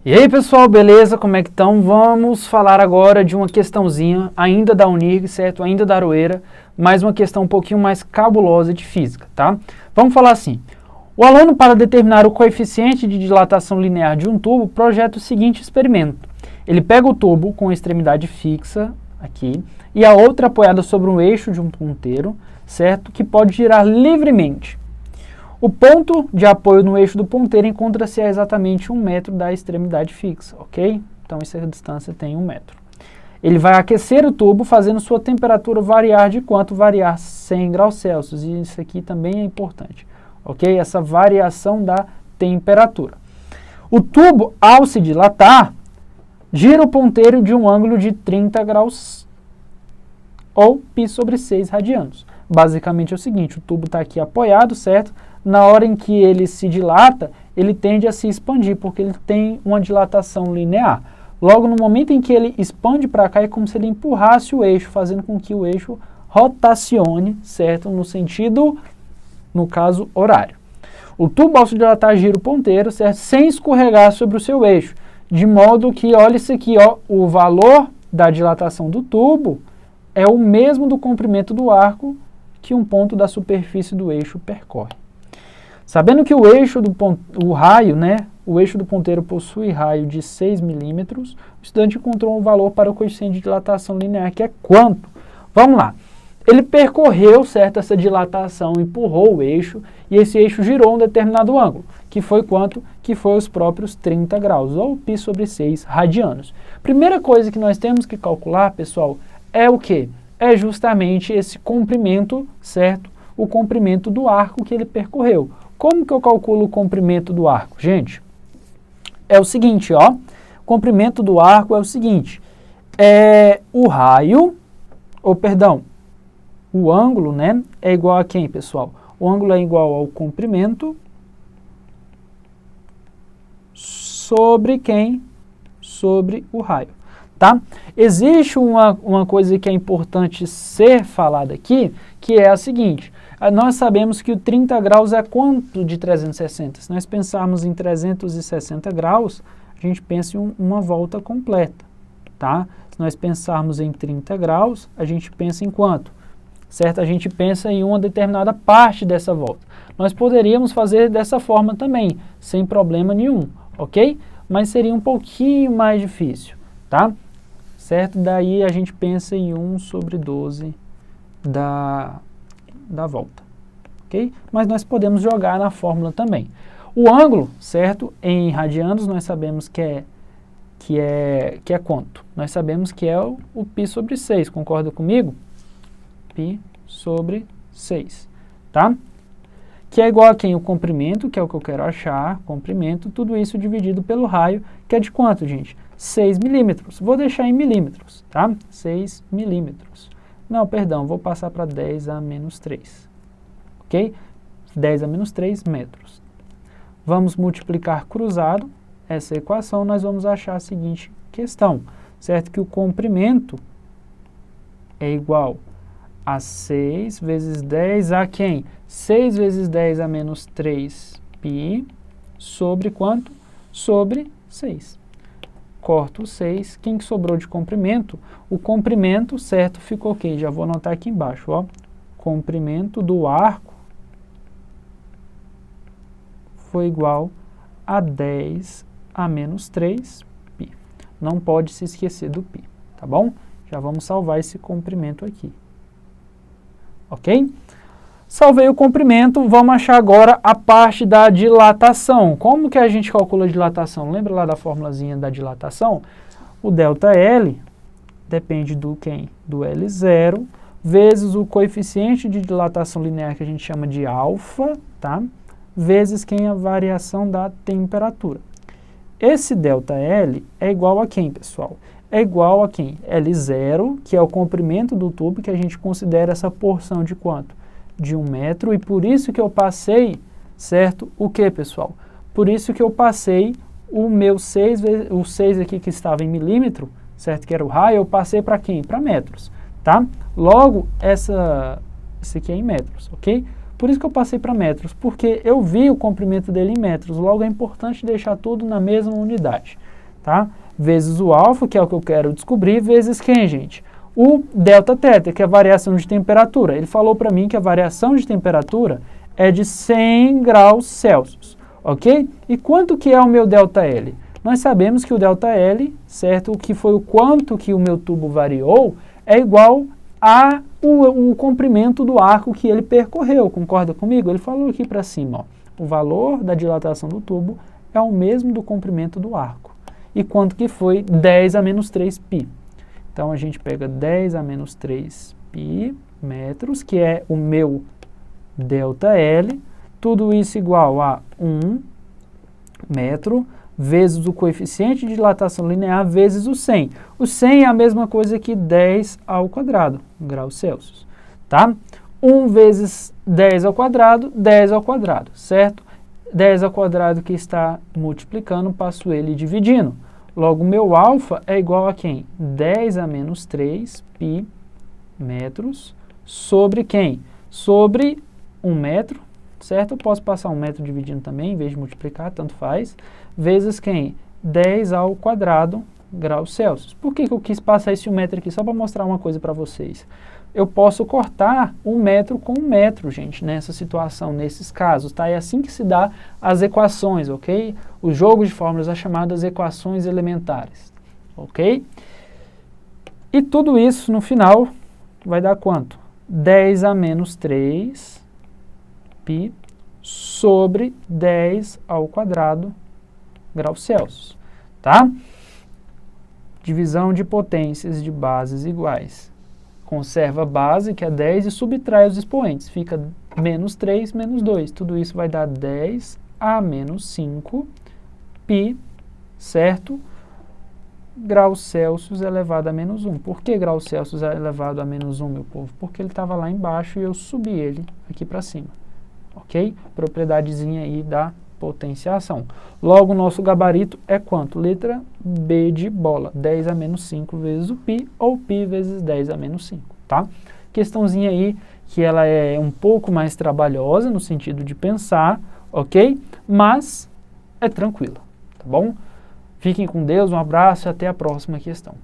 E aí pessoal, beleza? Como é que estão? Vamos falar agora de uma questãozinha, ainda da Unirg, certo? Ainda da Aroeira, mas uma questão um pouquinho mais cabulosa de física, tá? Vamos falar assim, o aluno, para determinar o coeficiente de dilatação linear de um tubo, projeta o seguinte experimento. Ele pega o tubo com a extremidade fixa, aqui, e a outra apoiada sobre um eixo de um ponteiro, certo? Que pode girar livremente. O ponto de apoio no eixo do ponteiro encontra-se a exatamente 1 metro da extremidade fixa, ok? Então, essa distância tem 1 metro. Ele vai aquecer o tubo, fazendo sua temperatura variar de quanto? Variar 100 graus Celsius. E isso aqui também é importante, ok? Essa variação da temperatura. O tubo, ao se dilatar, gira o ponteiro de um ângulo de 30 graus ou π/6 radianos. Basicamente é o seguinte, o tubo está aqui apoiado, certo? Na hora em que ele se dilata, ele tende a se expandir, porque ele tem uma dilatação linear. Logo, no momento em que ele expande para cá, é como se ele empurrasse o eixo, fazendo com que o eixo rotacione, certo? No sentido, no caso, horário. O tubo, ao se dilatar, gira o ponteiro, certo? Sem escorregar sobre o seu eixo. De modo que, olha isso aqui, ó, o valor da dilatação do tubo é o mesmo do comprimento do arco que um ponto da superfície do eixo percorre. Sabendo que o eixo do raio, né, o eixo do ponteiro possui raio de 6 milímetros, o estudante encontrou um valor para o coeficiente de dilatação linear, que é quanto? Vamos lá. Ele percorreu, certo, essa dilatação, empurrou o eixo, e esse eixo girou um determinado ângulo, que foi quanto? Que foi os próprios 30 graus, ou π/6 radianos. Primeira coisa que nós temos que calcular, pessoal, é o quê? É justamente esse comprimento, certo? O comprimento do arco que ele percorreu. Como que eu calculo o comprimento do arco? Gente, é o seguinte, ó. O comprimento do arco é o seguinte. O raio, o ângulo, né? É igual a quem, pessoal? O ângulo é igual ao comprimento sobre quem? Sobre o raio, tá? Existe uma coisa que é importante ser falada aqui, que é a seguinte. Nós sabemos que o 30 graus é quanto de 360? Se nós pensarmos em 360 graus, a gente pensa em uma volta completa, tá? Se nós pensarmos em 30 graus, a gente pensa em quanto? Certo? A gente pensa em uma determinada parte dessa volta. Nós poderíamos fazer dessa forma também, sem problema nenhum, ok? Mas seria um pouquinho mais difícil, tá? Certo? Daí a gente pensa em 1/12 da volta, ok? Mas nós podemos jogar na fórmula também. O ângulo, certo? Em radianos nós sabemos que é quanto? Nós sabemos que é o π/6, concorda comigo? π/6, tá? Que é igual a quem? O comprimento, que é o que eu quero achar, comprimento, tudo isso dividido pelo raio, que é de quanto, gente? 6 milímetros. Vou deixar em milímetros, tá? 6 milímetros. Não, perdão, vou passar para 10 a menos 3, ok? 10 a menos 3 metros. Vamos multiplicar cruzado essa equação, nós vamos achar a seguinte questão, certo? Que o comprimento é igual a 6 vezes 10 a quem? 6 vezes 10 a menos 3 π sobre quanto? Sobre 6. Corto o 6, quem que sobrou de comprimento? O comprimento, certo, ficou ok, já vou anotar aqui embaixo, ó. Comprimento do arco foi igual a 10 a menos 3 π. Não pode se esquecer do π, tá bom? Já vamos salvar esse comprimento aqui. Ok? Salvei o comprimento, vamos achar agora a parte da dilatação. Como que a gente calcula a dilatação? Lembra lá da formulazinha da dilatação? O ΔL depende do quem? Do L0, vezes o coeficiente de dilatação linear que a gente chama de alfa, tá? Vezes quem? A variação da temperatura. Esse ΔL é igual a quem, pessoal? É igual a quem? L0, que é o comprimento do tubo, que a gente considera essa porção de quanto? De 1 metro, e por isso que eu passei, certo? O que, pessoal? Por isso que eu passei o meu 6, o 6 aqui que estava em milímetro, certo? Que era o raio, eu passei para quem? Para metros, tá? Logo, esse aqui é em metros, ok? Por isso que eu passei para metros, porque eu vi o comprimento dele em metros, logo é importante deixar tudo na mesma unidade. tá? Vezes o alfa, que é o que eu quero descobrir, vezes quem, gente? O delta θ, que é a variação de temperatura. Ele falou para mim que a variação de temperatura é de 100 graus Celsius, ok? E quanto que é o meu delta L? Nós sabemos que o delta L, certo? O que foi o quanto que o meu tubo variou, é igual a o comprimento do arco que ele percorreu. Concorda comigo? Ele falou aqui para cima, ó, o valor da dilatação do tubo é o mesmo do comprimento do arco. E quanto que foi? 10 a menos 3 π. Então, a gente pega 10 a menos 3 π metros, que é o meu delta L, tudo isso igual a 1 metro, vezes o coeficiente de dilatação linear, vezes o 100. O 100 é a mesma coisa que 10 ao quadrado, graus Celsius, tá? 1 vezes 10 ao quadrado, 10 ao quadrado, certo? 10 ao quadrado que está multiplicando, passo ele dividindo. Logo, meu alfa é igual a quem? 10 a menos 3 π metros sobre quem? Sobre 1 metro, certo? Eu posso passar 1 metro dividindo também, em vez de multiplicar, tanto faz. Vezes quem? 10 ao quadrado graus Celsius. Por que eu quis passar esse 1 metro aqui? Só para mostrar uma coisa para vocês. Eu posso cortar 1 metro com 1 metro, gente, nessa situação, nesses casos, tá? É assim que se dá as equações, ok? O jogo de fórmulas é chamado as equações elementares, ok? E tudo isso, no final, vai dar quanto? 10 a menos 3 π sobre 10 ao quadrado graus Celsius, tá? Divisão de potências de bases iguais. Conserva a base, que é 10, e subtrai os expoentes. Fica menos 3, menos 2. Tudo isso vai dar 10 a menos 5 π, certo? Graus Celsius elevado a menos 1. Por que graus Celsius elevado a menos 1, meu povo? Porque ele estava lá embaixo e eu subi ele aqui para cima. Ok? Propriedadezinha aí da potenciação. Logo, o nosso gabarito é quanto? Letra B de bola. 10 a menos 5 vezes o π, ou π vezes 10 a menos 5, tá? Questãozinha aí que ela é um pouco mais trabalhosa no sentido de pensar, ok? Mas é tranquila, tá bom? Fiquem com Deus, um abraço e até a próxima questão.